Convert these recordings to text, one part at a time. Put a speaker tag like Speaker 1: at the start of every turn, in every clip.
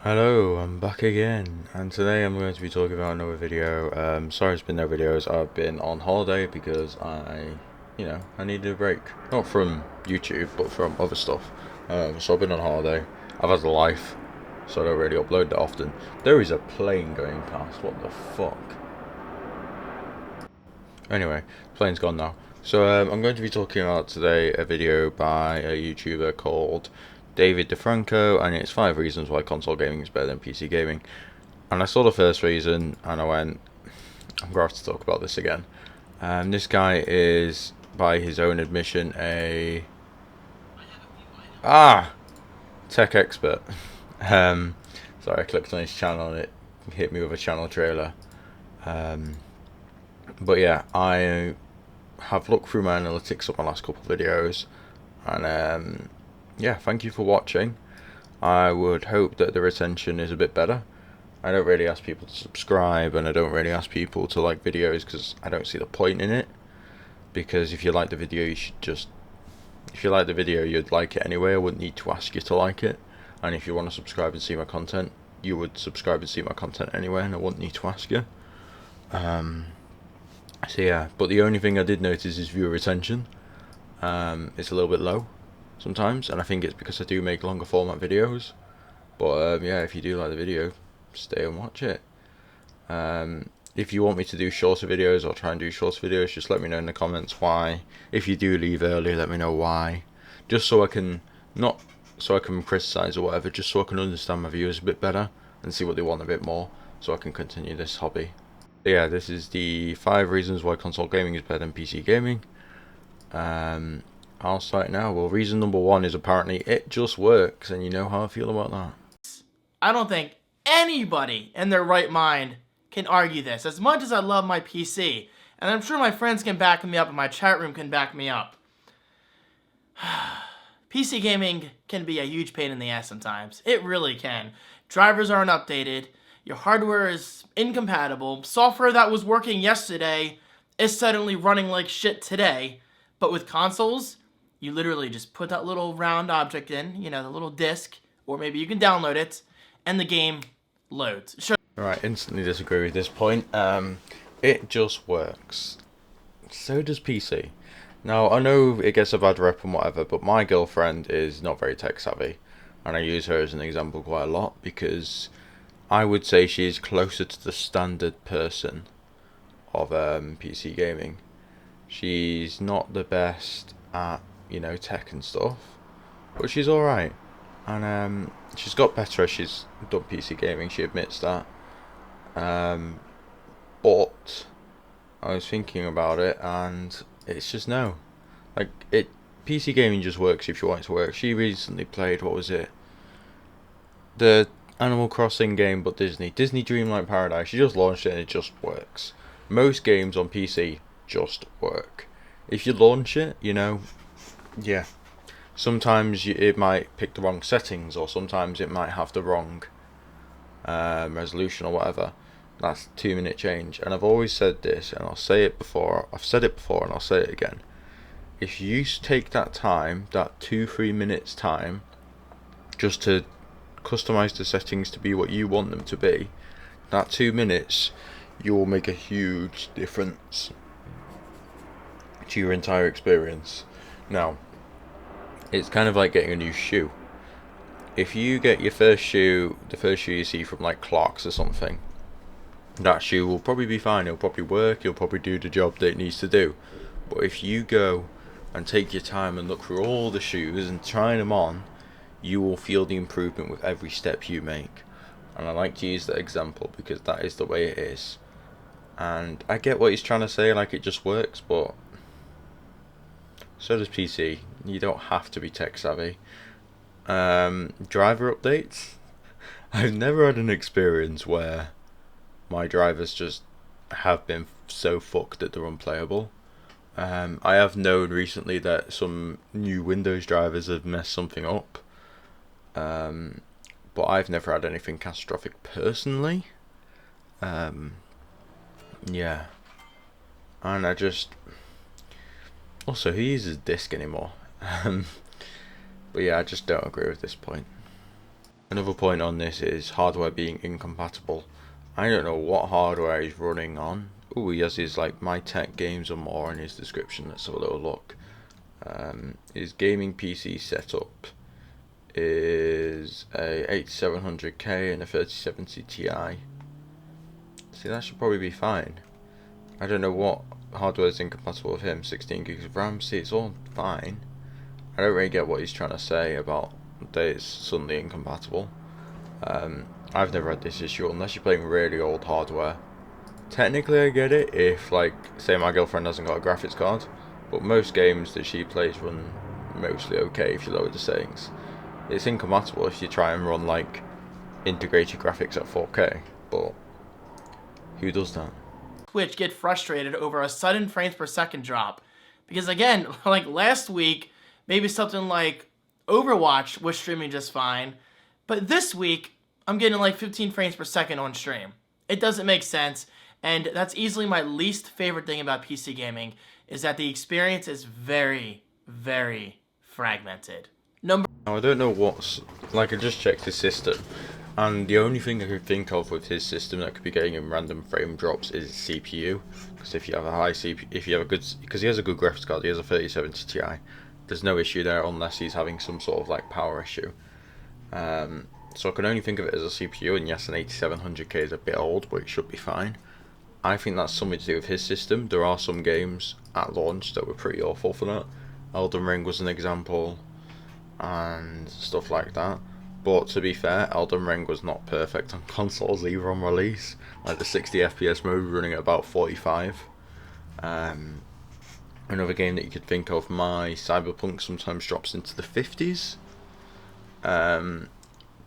Speaker 1: Hello, I'm back again, and today I'm going to be talking about another video. Sorry it's been no videos. I've been on holiday because I needed a break. Not from YouTube, but from other stuff. So I've been on holiday. I've had a life, so I don't really upload that often. There is a plane going past, what the fuck? Anyway, plane's gone now. So I'm going to be talking about today a video by a YouTuber called David DeFranco, and it's 5 reasons why console gaming is better than PC gaming. And I saw the first reason, and I went, I'm going to have to talk about this again. This guy is, by his own admission, a tech expert. Sorry, I clicked on his channel and it hit me with a channel trailer. But yeah, I have looked through my analytics of my last couple of videos, and yeah, thank you for watching. I would hope that the retention is a bit better. I don't really ask people to subscribe, and I don't really ask people to like videos because I don't see the point in it. Because if you like the video, if you like the video, you'd like it anyway. I wouldn't need to ask you to like it. And if you want to subscribe and see my content, you would subscribe and see my content anyway, and I wouldn't need to ask you. So yeah, but the only thing I did notice is viewer retention. It's a little bit low sometimes, and I think it's because I do make longer format videos. But yeah, if you do like the video, stay and watch it. If you want me to do shorter videos, I'll try and do shorter videos. Just let me know in the comments why. If you do leave early, let me know why. Just so I can, not so I can criticize or whatever, just so I can understand my viewers a bit better and see what they want a bit more, so I can continue this hobby. Yeah, this is the 5 reasons why console gaming is better than PC gaming. I'll start now. Well, reason number 1 is apparently it just works, and you know how I feel about that.
Speaker 2: I don't think anybody in their right mind can argue this. As much as I love my PC, and I'm sure my friends can back me up and my chat room can back me up, PC gaming can be a huge pain in the ass sometimes. It really can. Drivers aren't updated. Your hardware is incompatible. Software that was working yesterday is suddenly running like shit today. But with consoles, you literally just put that little round object in, the little disc, or maybe you can download it, and the game loads. Sure.
Speaker 1: Alright, instantly disagree with this point. It just works. So does PC. Now, I know it gets a bad rep and whatever, but my girlfriend is not very tech savvy. And I use her as an example quite a lot because I would say she is closer to the standard person of PC gaming. She's not the best at, tech and stuff, but she's alright. And she's got better as she's done PC gaming, she admits that. But I was thinking about it, and it's just no. PC gaming just works if you want it to work. She recently played, what was it? The Animal Crossing game, but Disney Dreamlight Paradise. She just launched it and it just works. Most games on PC just work. If you launch it, yeah. Sometimes it might pick the wrong settings, or sometimes it might have the wrong resolution or whatever. That's 2-minute change. And I've always said this, and I'll say it before. I've said it before, and I'll say it again. If you take that time, that 2-3 minutes time, just to customize the settings to be what you want them to be, that 2 minutes, you will make a huge difference to your entire experience. Now, it's kind of like getting a new shoe. If you get your first shoe, the first shoe you see from like Clarks or something, that shoe will probably be fine. It'll probably work. It'll probably do the job that it needs to do. But if you go and take your time and look through all the shoes and try them on, you will feel the improvement with every step you make. And I like to use that example because that is the way it is. And I get what he's trying to say, like it just works, but so does PC. You don't have to be tech savvy. Driver updates. I've never had an experience where my drivers just have been so fucked that they're unplayable. I have known recently that some new Windows drivers have messed something up. But I've never had anything catastrophic personally. Yeah. And I just... Also, who uses disk anymore? But yeah, I just don't agree with this point. Another point on this is hardware being incompatible. I don't know what hardware he's running on. Oh, he has his like My Tech Games or more in his description. Let's have a little look. His gaming PC setup is a 8700K and a 3070 Ti. See, that should probably be fine. I don't know what hardware is incompatible with him. 16 gigs of RAM. See, it's all fine. I don't really get what he's trying to say about that it's suddenly incompatible. I've never had this issue unless you're playing really old hardware. Technically, I get it if, like, say my girlfriend hasn't got a graphics card, but most games that she plays run mostly okay if you lower the settings. It's incompatible if you try and run like integrated graphics at 4K, but who does that?
Speaker 2: Twitch get frustrated over a sudden frames per second drop. Because again, like last week, maybe something like Overwatch was streaming just fine, but this week, I'm getting like 15 frames per second on stream. It doesn't make sense, and that's easily my least favorite thing about PC gaming, is that the experience is very, very fragmented.
Speaker 1: Now, I don't know what's, like, I just checked his system, and the only thing I could think of with his system that could be getting him random frame drops is CPU, because if you have a high CPU, if you have a good, because he has a good graphics card, he has a 3070 Ti, there's no issue there unless he's having some sort of like power issue. So I can only think of it as a CPU, and yes, an 8700K is a bit old, but it should be fine. I think that's something to do with his system. There are some games at launch that were pretty awful for that. Elden Ring was an example, and stuff like that. But to be fair, Elden Ring was not perfect on consoles either on release. Like the 60 FPS mode running at about 45. Another game that you could think of, my Cyberpunk sometimes drops into the 50s.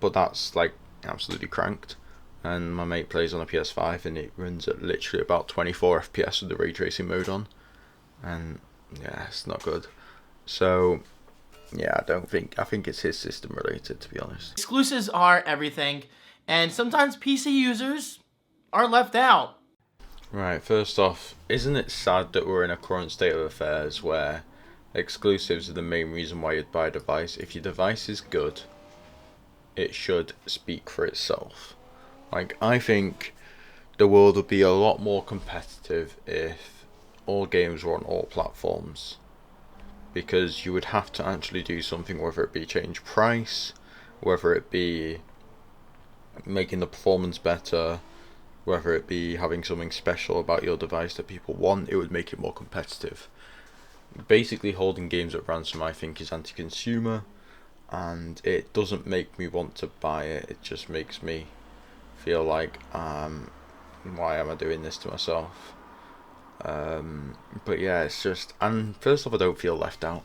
Speaker 1: But that's like absolutely cranked. And my mate plays on a PS5 and it runs at literally about 24 FPS with the ray tracing mode on. And yeah, it's not good. So yeah, I think it's his system related, to be honest.
Speaker 2: Exclusives are everything, and sometimes PC users are left out.
Speaker 1: Right, first off, isn't it sad that we're in a current state of affairs where exclusives are the main reason why you'd buy a device? If your device is good, it should speak for itself. Like, I think the world would be a lot more competitive if all games were on all platforms. Because you would have to actually do something, whether it be change price, whether it be making the performance better, whether it be having something special about your device that people want, it would make it more competitive. Basically, holding games at ransom, I think, is anti-consumer, and it doesn't make me want to buy it. It just makes me feel like, why am I doing this to myself? But yeah, it's just, and first off, I don't feel left out.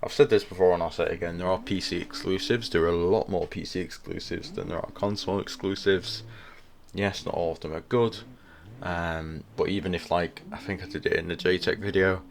Speaker 1: I've said this before and I'll say it again, there are PC exclusives. There are a lot more PC exclusives than there are console exclusives. Yes, not all of them are good, but even if, like, I think I did it in the JTech video,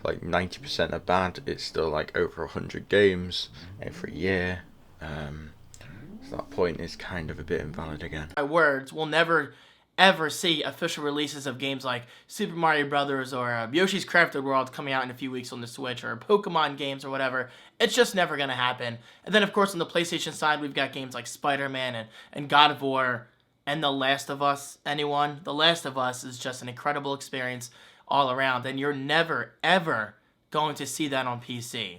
Speaker 1: like 90% are bad, it's still like over 100 games every year. So that point is kind of a bit invalid again.
Speaker 2: My words, we'll never ever see official releases of games like Super Mario Brothers or Yoshi's Crafted World coming out in a few weeks on the Switch, or Pokemon games or whatever. It's just never going to happen. And then, of course, on the PlayStation side, we've got games like Spider-Man and God of War and The Last of Us. Anyone? The Last of Us is just an incredible experience all around, and you're never, ever going to see that on PC.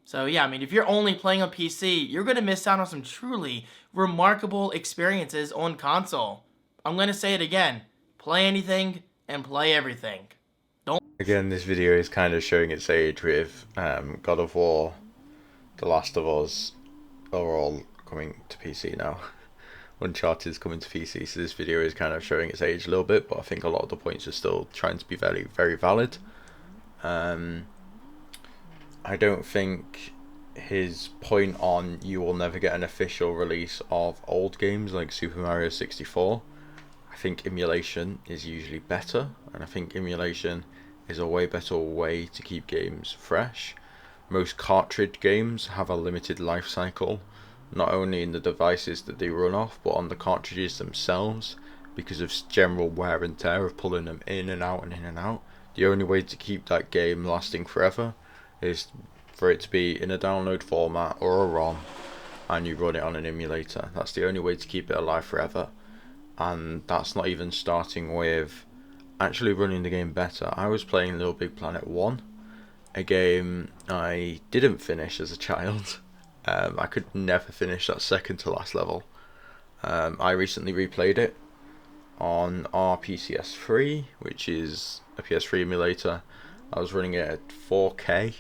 Speaker 2: So yeah, I mean, if you're only playing on PC, you're going to miss out on some truly remarkable experiences on console. I'm going to say it again. Play anything and play everything.
Speaker 1: Again, this video is kind of showing its age with God of War, The Last of Us are all coming to PC now. Uncharted is coming to PC, so this video is kind of showing its age a little bit, but I think a lot of the points are still trying to be very, very valid. I don't think his point on you will never get an official release of old games like Super Mario 64. I think emulation is usually better, and I think emulation is a way better way to keep games fresh. Most cartridge games have a limited life cycle, not only in the devices that they run off, but on the cartridges themselves, because of general wear and tear of pulling them in and out and in and out. The only way to keep that game lasting forever is for it to be in a download format or a ROM, and you run it on an emulator. That's the only way to keep it alive forever. And that's not even starting with actually running the game better. I was playing Little Big Planet 1, a game I didn't finish as a child. I could never finish that second to last level. I recently replayed it on our PCS3, which is a PS3 emulator. I was running it at 4K.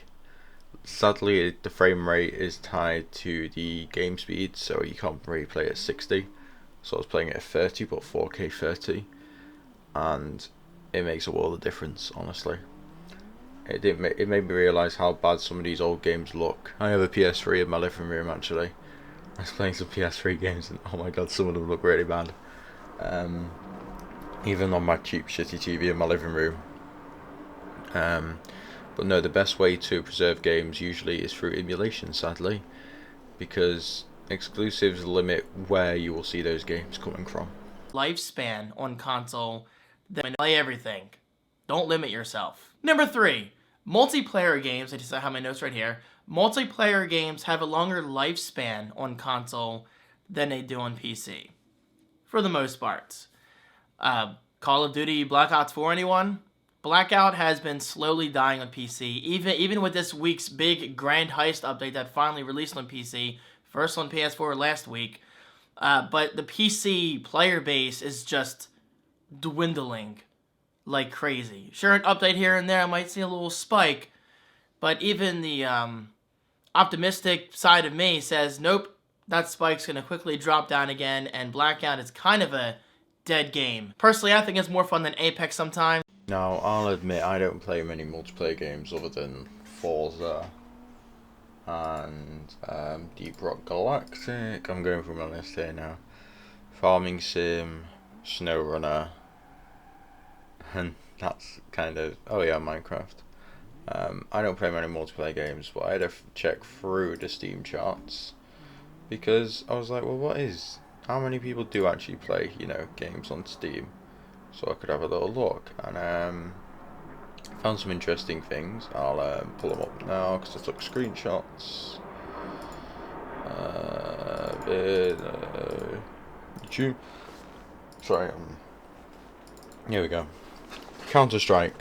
Speaker 1: Sadly, the frame rate is tied to the game speed, so you can't really play at 60. So I was playing it at 30, but 4K 30, and it makes a world of difference, honestly. It made me realise how bad some of these old games look. I have a PS3 in my living room, actually. I was playing some PS3 games, and oh my god, some of them look really bad. Even on my cheap, shitty TV in my living room. But no, the best way to preserve games usually is through emulation, sadly, because exclusives limit where you will see those games coming from.
Speaker 2: Lifespan on console, then play everything. Don't limit yourself. Number 3, multiplayer games. I just have my notes right here. Multiplayer games have a longer lifespan on console than they do on PC, for the most part. Call of Duty Black Ops 4, anyone? Blackout has been slowly dying on PC, even with this week's big Grand Heist update that finally released on PC, first on PS4 last week. But the PC player base is just dwindling like crazy. Sure, an update here and there, I might see a little spike, but even the optimistic side of me says, nope, that spike's going to quickly drop down again, and Blackout is kind of a dead game. Personally, I think it's more fun than Apex sometimes.
Speaker 1: Now, I'll admit I don't play many multiplayer games other than Forza and Deep Rock Galactic. I'm going through my list here now. Farming Sim, SnowRunner, and that's kind of, oh yeah, Minecraft. I don't play many multiplayer games, but I had to check through the Steam charts, because I was like, well, how many people do actually play, games on Steam? So I could have a little look, and found some interesting things. I'll pull them up now because I took screenshots. Sorry. Here we go. Counter-Strike.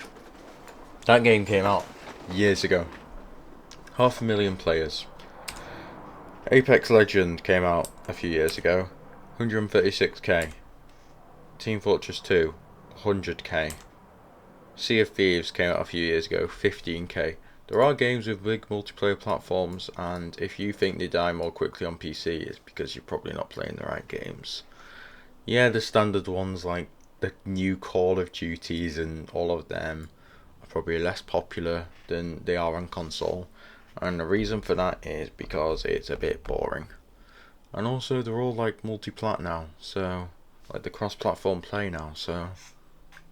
Speaker 1: That game came out years ago. 500,000 players. Apex Legend came out a few years ago. 136k. Team Fortress 2. 100k. Sea of Thieves came out a few years ago, 15k. There are games with big multiplayer platforms, and if you think they die more quickly on PC, it's because you're probably not playing the right games. Yeah, the standard ones like the new Call of Duties and all of them are probably less popular than they are on console, and the reason for that is because it's a bit boring. And also they're all like multi-plat now, so like the cross-platform play now, so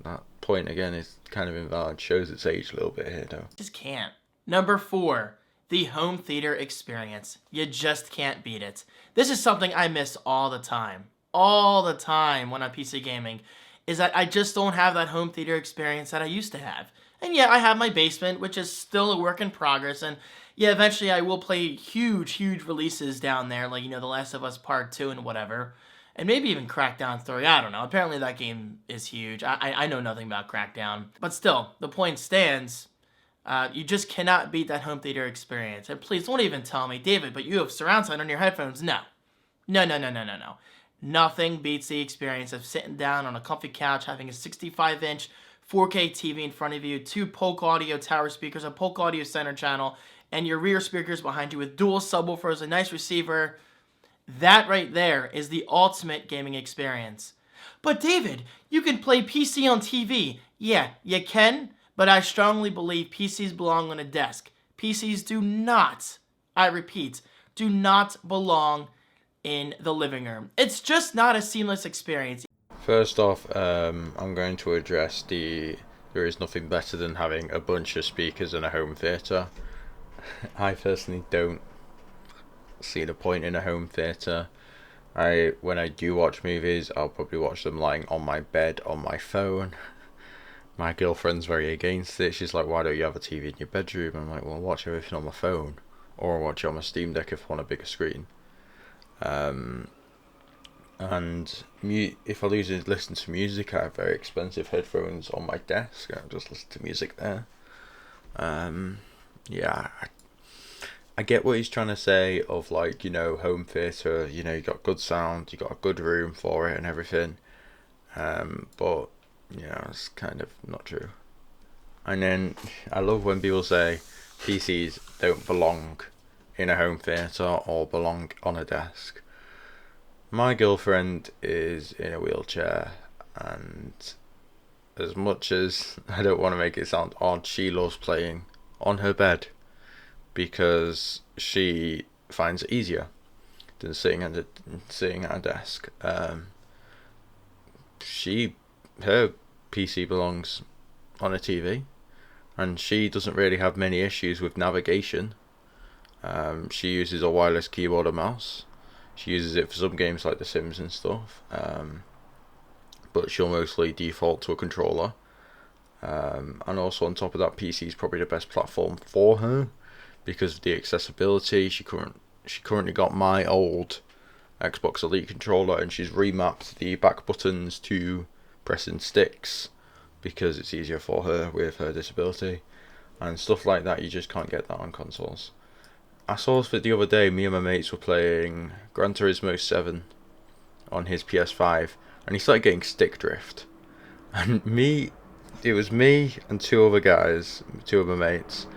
Speaker 1: that point again is kind of invalid. Shows its age a little bit here though.
Speaker 2: Just can't. Number 4, the home theater experience. You just can't beat it. This is something I miss all the time. All the time when I'm PC gaming, is that I just don't have that home theater experience that I used to have. And yeah, I have my basement, which is still a work in progress, and yeah, eventually I will play huge releases down there, like, The Last of Us Part 2 and whatever. And maybe even Crackdown 3, I don't know. Apparently that game is huge. I know nothing about Crackdown. But still, the point stands. You just cannot beat that home theater experience. And please, don't even tell me, David, but you have surround sound on your headphones. No. No. Nothing beats the experience of sitting down on a comfy couch, having a 65-inch 4K TV in front of you, 2 Polk Audio tower speakers, a Polk Audio center channel, and your rear speakers behind you with dual subwoofers, a nice receiver. That right there is the ultimate gaming experience. But David, you can play PC on TV. Yeah, you can, but I strongly believe PCs belong on a desk. PCs do not, I repeat, do not belong in the living room. It's just not a seamless experience.
Speaker 1: First off, I'm going to address there is nothing better than having a bunch of speakers in a home theatre. I personally don't see the point in a home theatre. When I do watch movies, I'll probably watch them lying on my bed on my phone. My girlfriend's very against it. She's like, why don't you have a TV in your bedroom? I'm like, well, I'll watch everything on my phone, or I'll watch it on my Steam Deck if I want a bigger screen. And if I listen to music, I have very expensive headphones on my desk. I just listen to music there. Yeah, I get what he's trying to say of like, home theatre, you got good sound, you got a good room for it and everything. But, it's kind of not true. And then I love when people say PCs don't belong in a home theatre or belong on a desk. My girlfriend is in a wheelchair, and as much as I don't want to make it sound odd, she loves playing on her bed because she finds it easier than sitting at a desk. Her PC belongs on a TV, and she doesn't really have many issues with navigation. She uses a wireless keyboard and mouse. She uses it for some games like The Sims and stuff, but she'll mostly default to a controller. And also on top of that, PC is probably the best platform for her because of the accessibility. She currently got my old Xbox Elite controller, and she's remapped the back buttons to pressing sticks because it's easier for her with her disability and stuff like that. You just can't get that on consoles. I saw this the other day. Me and my mates were playing Gran Turismo 7 on his PS5, and he started getting stick drift. And it was me and two other guys, two of my mates.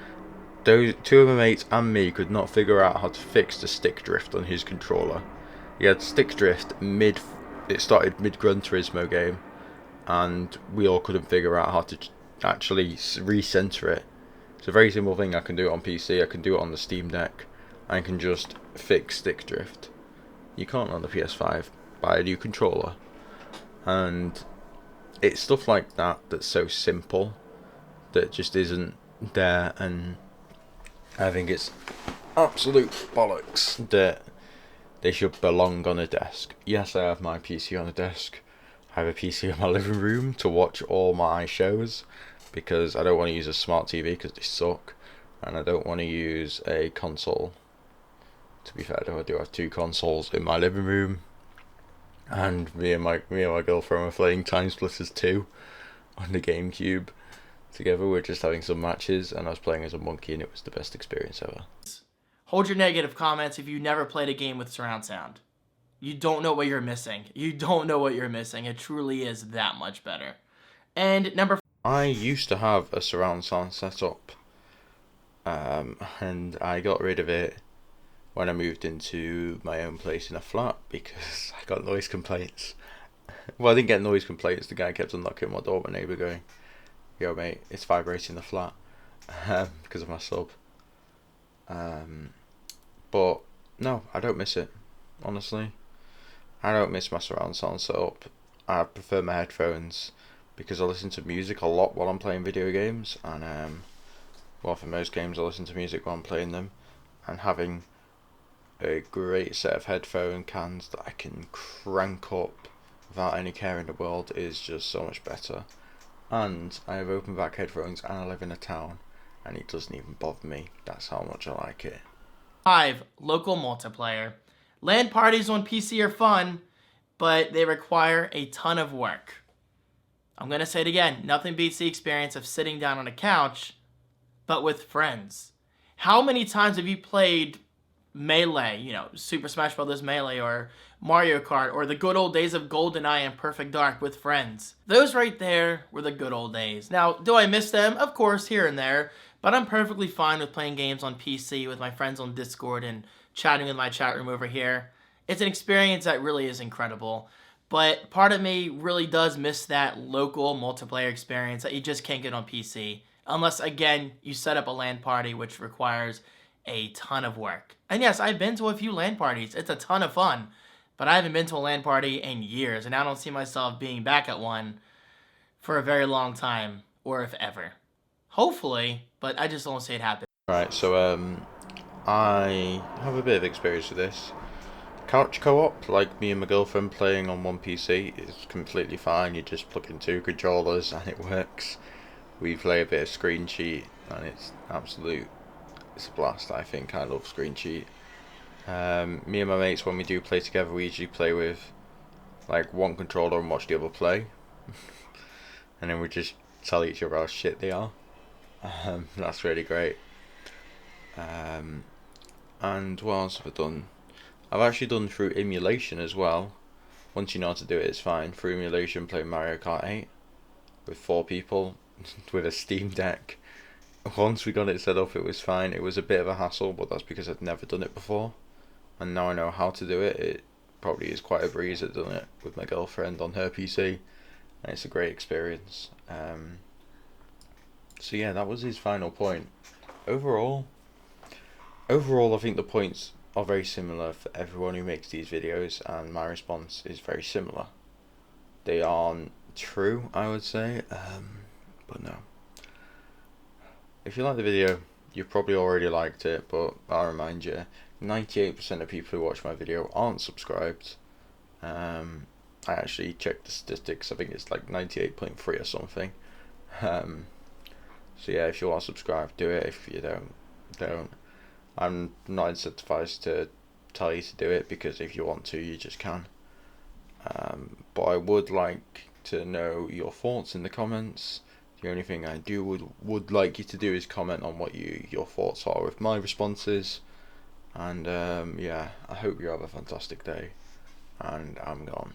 Speaker 1: Those two of my mates and me could not figure out how to fix the stick drift on his controller. He had stick drift it started mid Gran Turismo game, and we all couldn't figure out how to actually recenter it. It's a very simple thing. I can do it on PC, I can do it on the Steam Deck, I can just fix stick drift. You can't on the PS5. Buy a new controller. And it's stuff like that that's so simple that just isn't there, and I think it's absolute bollocks that they should belong on a desk. Yes, I have my PC on a desk. I have a PC in my living room to watch all my shows, because I don't want to use a smart TV because they suck, and I don't want to use a console. To be fair, though, I do have two consoles in my living room, and me and my girlfriend were playing Time Splitters 2 on the GameCube together. We're just having some matches, and I was playing as a monkey, and it was the best experience ever.
Speaker 2: Hold your negative comments if you never played a game with surround sound. You don't know what you're missing. You don't know what you're missing. It truly is that much better. And number
Speaker 1: I used to have a surround sound setup, and I got rid of it when I moved into my own place in a flat because I got noise complaints. Well, I didn't get noise complaints. The guy kept on knocking on my door, my neighbour going, "Yo mate, it's vibrating the flat," because of my sub. But no, I don't miss it, honestly. I don't miss my surround sound setup. I prefer my headphones because I listen to music a lot while I'm playing video games, and for most games I listen to music while I'm playing them, and having a great set of headphone cans that I can crank up without any care in the world is just so much better. And I have open back headphones, and I live in a town, and it doesn't even bother me. That's how much I like it.
Speaker 2: 5, local multiplayer. LAN parties on PC are fun, but they require a ton of work. I'm going to say it again. Nothing beats the experience of sitting down on a couch, but with friends. How many times have you played Melee, Super Smash Bros. Melee, or Mario Kart, or the good old days of GoldenEye and Perfect Dark with friends? Those right there were the good old days. Now, do I miss them? Of course, here and there, but I'm perfectly fine with playing games on PC with my friends on Discord and chatting with my chat room over here. It's an experience that really is incredible, but part of me really does miss that local multiplayer experience that you just can't get on PC, unless, again, you set up a LAN party, which requires a ton of work. And yes, I've been to a few LAN parties. It's a ton of fun, but I haven't been to a LAN party in years, and I don't see myself being back at one for a very long time, or if ever. Hopefully, but I just don't see it happen.
Speaker 1: Right, so I have a bit of experience with this. Couch co-op, like me and my girlfriend playing on one PC, is completely fine. You just plug in two controllers and it works. We play a bit of Screen Cheat, and it's a blast. I think I love Screen Cheat. Me and my mates, when we do play together, we usually play with like one controller and watch the other play, and then we just tell each other how shit they are. That's really great. And what else have I done? I've actually done through emulation as well. Once you know how to do it, it's fine. Through emulation, play Mario Kart 8 with 4 people with a Steam Deck. Once we got it set up, it was fine. It was a bit of a hassle, but that's because I'd never done it before. And now I know how to do it. It probably is quite a breeze. I've done it with my girlfriend on her PC, and it's a great experience. So yeah, that was his final point. Overall, I think the points are very similar for everyone who makes these videos, and my response is very similar. They aren't true, I would say, but no. If you like the video, you've probably already liked it, but I'll remind you, 98% of people who watch my video aren't subscribed. I actually checked the statistics, I think it's like 98.3 or something. So yeah, if you want to subscribe, do it. If you don't. I'm not incentivized to tell you to do it, because if you want to, you just can. But I would like to know your thoughts in the comments. The only thing I would like you to do is comment on what your thoughts are with my responses. And yeah, I hope you have a fantastic day. And I'm gone.